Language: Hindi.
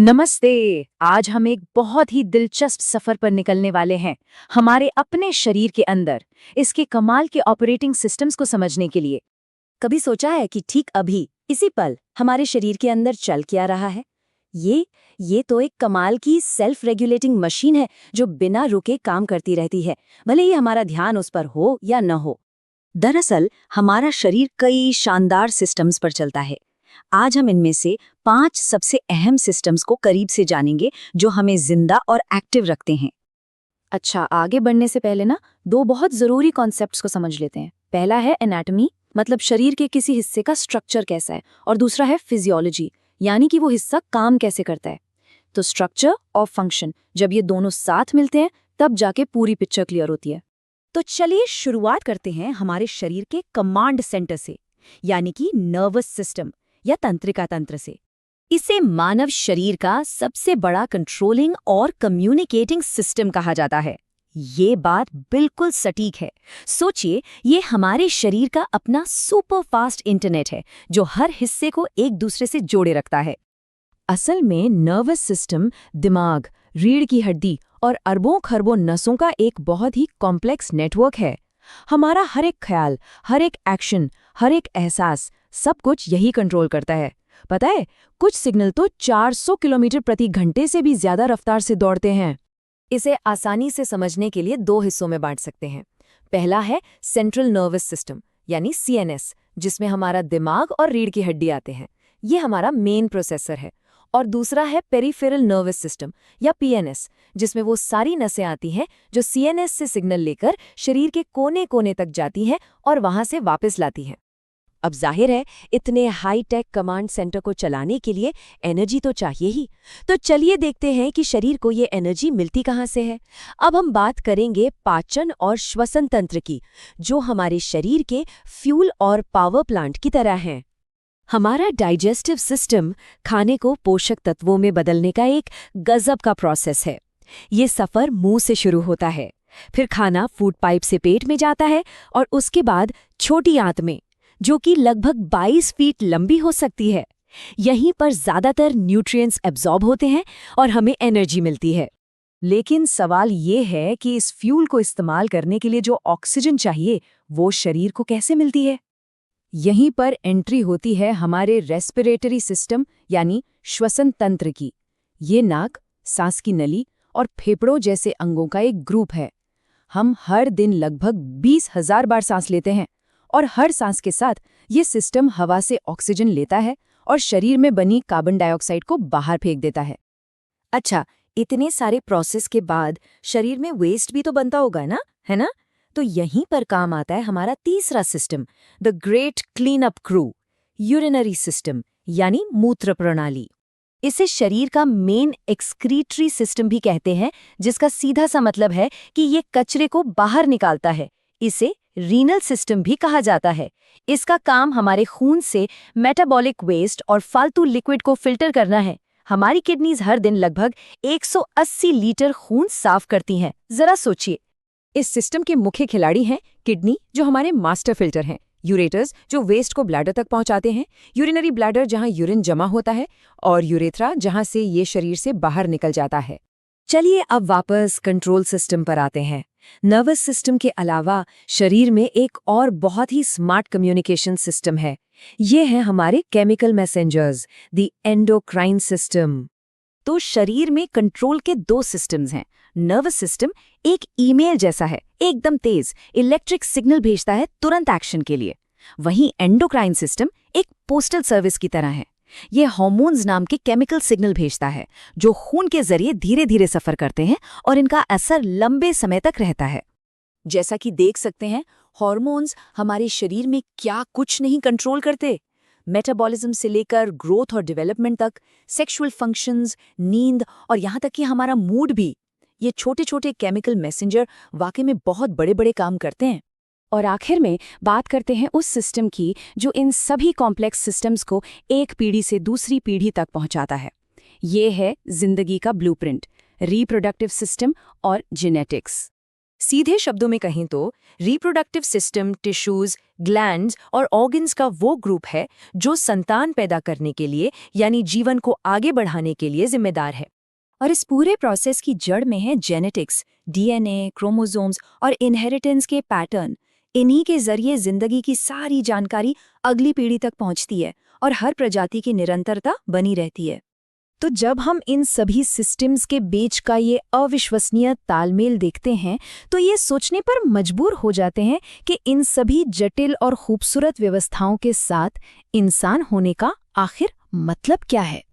नमस्ते। आज हम एक बहुत ही दिलचस्प सफर पर निकलने वाले हैं हमारे अपने शरीर के अंदर इसके कमाल के ऑपरेटिंग सिस्टम्स को समझने के लिए। कभी सोचा है कि ठीक अभी इसी पल हमारे शरीर के अंदर चल क्या रहा है? ये तो एक कमाल की सेल्फ रेगुलेटिंग मशीन है जो बिना रुके काम करती रहती है, भले ही हमारा ध्यान उस पर हो या न हो। दरअसल हमारा शरीर कई शानदार सिस्टम्स पर चलता है। आज हम इनमें से 5 सबसे अहम सिस्टम्स को करीब से जानेंगे जो हमें जिंदा और एक्टिव रखते हैं। अच्छा, आगे बढ़ने से पहले ना दो बहुत जरूरी कॉन्सेप्ट्स को समझ लेते हैं। पहला है एनाटॉमी, मतलब शरीर के किसी हिस्से का स्ट्रक्चर कैसा है, और दूसरा है फिजियोलॉजी, यानी कि वो हिस्सा काम कैसे करता है। तो स्ट्रक्चर और फंक्शन, जब ये दोनों साथ मिलते हैं तब जाके पूरी पिक्चर क्लियर होती है। तो चलिए शुरुआत करते हैं हमारे शरीर के कमांड सेंटर से, यानी कि नर्वस सिस्टम या तंत्रिका तंत्र से। इसे मानव शरीर का सबसे बड़ा कंट्रोलिंग और कम्युनिकेटिंग सिस्टम कहा जाता है। ये बात बिल्कुल सटीक है। सोचिए, ये हमारे शरीर का अपना सुपर फास्ट इंटरनेट है जो हर हिस्से को एक दूसरे से जोड़े रखता है। असल में नर्वस सिस्टम दिमाग, रीढ़ की हड्डी और अरबों खरबों नसों का एक बहुत ही कॉम्प्लेक्स नेटवर्क है। हमारा हर एक ख्याल, हर एक एक्शन, हर एक एहसास, सब कुछ यही कंट्रोल करता है। पता है, कुछ सिग्नल तो 400 किलोमीटर प्रति घंटे से भी ज्यादा रफ्तार से दौड़ते हैं। इसे आसानी से समझने के लिए 2 हिस्सों में बांट सकते हैं। पहला है सेंट्रल नर्वस सिस्टम यानी सीएनएस, जिसमें हमारा दिमाग और रीढ़ की हड्डी आते हैं। ये हमारा मेन प्रोसेसर है। और दूसरा है पेरिफेरल नर्वस सिस्टम या पीएनएस, जिसमें वो सारी नसें आती हैं जो सीएनएस से सिग्नल लेकर शरीर के कोने कोने तक जाती हैं और वहां से वापस लाती हैं। अब जाहिर है, इतने हाई टेक कमांड सेंटर को चलाने के लिए एनर्जी तो चाहिए ही। तो चलिए देखते हैं कि शरीर को ये एनर्जी मिलती कहाँ से है। अब हम बात करेंगे पाचन और श्वसन तंत्र की, जो हमारे शरीर के फ्यूल और पावर प्लांट की तरह हैं। हमारा डाइजेस्टिव सिस्टम खाने को पोषक तत्वों में बदलने का एक गजब का प्रोसेस है। ये सफर मुंह से शुरू होता है, फिर खाना फूड पाइप से पेट में जाता है और उसके बाद छोटी आंत में, जो कि लगभग 22 फीट लंबी हो सकती है। यहीं पर ज्यादातर न्यूट्रिएंट्स एब्जॉर्ब होते हैं और हमें एनर्जी मिलती है। लेकिन सवाल ये है कि इस फ्यूल को इस्तेमाल करने के लिए जो ऑक्सीजन चाहिए, वो शरीर को कैसे मिलती है? यहीं पर एंट्री होती है हमारे रेस्पिरेटरी सिस्टम यानी श्वसन तंत्र की। ये नाक, सांस की नली और फेफड़ों जैसे अंगों का एक ग्रुप है। हम हर दिन लगभग 20,000 बार सांस लेते हैं और हर सांस के साथ ये सिस्टम हवा से ऑक्सीजन लेता है और शरीर में बनी कार्बन डाइऑक्साइड को बाहर फेंक देता है। अच्छा, इतने सारे प्रोसेस के बाद शरीर में वेस्ट भी तो बनता होगा ना, है ना? तो यहीं पर काम आता है हमारा तीसरा system, the great clean up crew, urinary system यानी मूत्र प्रणाली। इसे शरीर का मेन एक्सक्रीटरी सिस्टम भी कहते हैं, जिसका सीधा सा मतलब है कि ये कचरे को बाहर निकालता है। इसे रीनल सिस्टम भी कहा जाता है। इसका काम हमारे खून से मेटाबॉलिक वेस्ट और फालतू लिक्विड को फिल्टर करना है। हमारी किडनीज हर दिन लगभग 180 लीटर खून साफ करती हैं। जरा सोचिए। इस सिस्टम के मुख्य खिलाड़ी हैं किडनी, जो हमारे मास्टर फिल्टर हैं, यूरेटर्स जो वेस्ट को ब्लैडर तक पहुंचाते हैं, यूरिनरी ब्लैडर जहां यूरिन जमा होता है, और यूरेथ्रा जहां से ये शरीर से बाहर निकल जाता है। चलिए अब वापस कंट्रोल सिस्टम पर आते हैं। नर्वस सिस्टम के अलावा शरीर में एक और बहुत ही स्मार्ट कम्युनिकेशन सिस्टम है। ये है हमारे chemical messengers, the endocrine system. तो शरीर में कंट्रोल के 2 सिस्टम्स हैं। नर्वस सिस्टम एक ईमेल जैसा है, एकदम तेज इलेक्ट्रिक सिग्नल भेजता है तुरंत एक्शन के लिए। वहीं एंडोक्राइन सिस्टम एक पोस्टल सर्विस की तरह है। ये हार्मोन्स नाम के केमिकल सिग्नल भेजता है, जो खून के जरिए धीरे धीरे सफर करते हैं और इनका असर लंबे समय तक रहता है। जैसा कि देख सकते हैं, हार्मोन्स हमारे शरीर में क्या कुछ नहीं कंट्रोल करते। मेटाबॉलिज्म से लेकर ग्रोथ और डेवलपमेंट तक, सेक्सुअल फंक्शंस, नींद और यहाँ तक कि हमारा मूड भी। ये छोटे छोटे केमिकल मैसेंजर वाकई में बहुत बड़े बड़े काम करते हैं। और आखिर में बात करते हैं उस सिस्टम की जो इन सभी कॉम्प्लेक्स सिस्टम्स को एक पीढ़ी से दूसरी पीढ़ी तक पहुंचाता है। ये है जिंदगी का ब्लूप्रिंट, रिप्रोडक्टिव सिस्टम और जेनेटिक्स। सीधे शब्दों में कहें तो रिप्रोडक्टिव सिस्टम टिश्यूज, ग्लैंड्स और ऑर्गन्स का वो ग्रुप है जो संतान पैदा करने के लिए यानी जीवन को आगे बढ़ाने के लिए जिम्मेदार है। और इस पूरे प्रोसेस की जड़ में है जेनेटिक्स, डीएनए, क्रोमोसोम्स और इनहेरिटेंस के पैटर्न। इन्हीं के जरिए जिंदगी की सारी जानकारी अगली पीढ़ी तक पहुंचती है और हर प्रजाति की निरंतरता बनी रहती है। तो जब हम इन सभी सिस्टम्स के बीच का ये अविश्वसनीय तालमेल देखते हैं तो ये सोचने पर मजबूर हो जाते हैं कि इन सभी जटिल और खूबसूरत व्यवस्थाओं के साथ इंसान होने का आखिर मतलब क्या है।